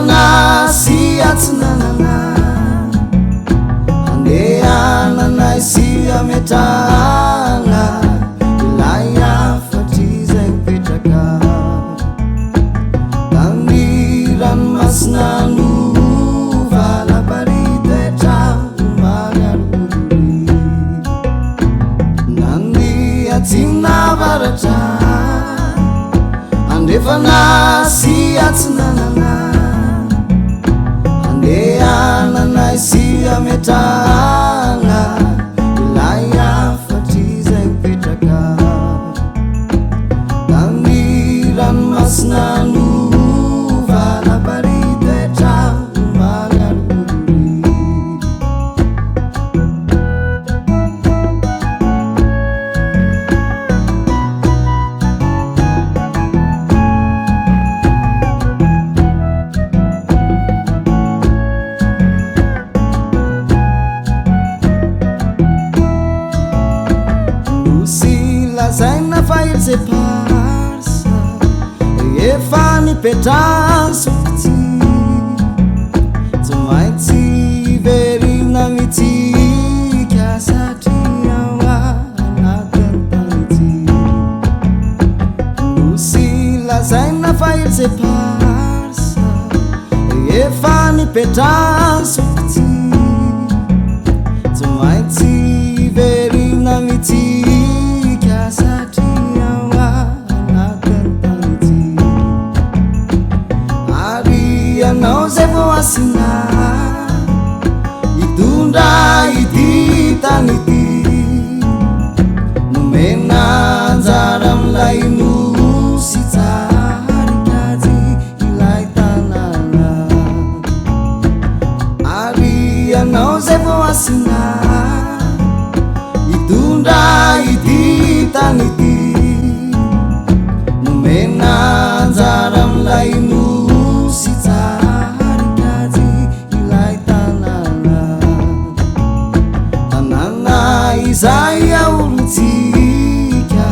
Andefana siatsinanana Andeanana siametanga Ilaya fatizay petraka Tandiran masnanu valaparitetra magaruri Nandi atsinnavaratra Andefana siatsinanana Andeanana siametanga Ilaya fatizay petraka Tandiran masnanu valaparitetra magaruri Zaina fail se passa Efa nipetrany sokitsy Tsy maintsy verina mitsika Satria ao anatin'ny tanitsy Nosy lazaina fail se passa Efa nipetrany sokitsy Tsy maintsy verina mitsika Satria ao anatin'ny tanitsy Ary ianao zay vao asina Hitondra ity tany ity Nomena anjara amilay nosy tsarikajy ilay tanàna Ary ianao zay vao asina Hitondra ity tany ity Nomena anjara amilay nosy tsarikajy ilay tanàna Tanàna izay aorontsika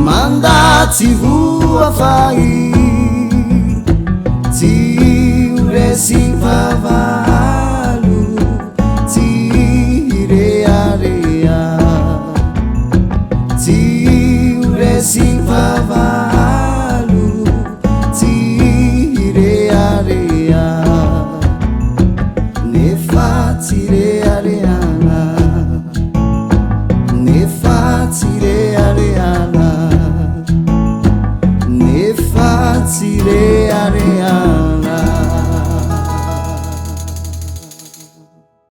Mandatsy voafay Tsy ho resy vava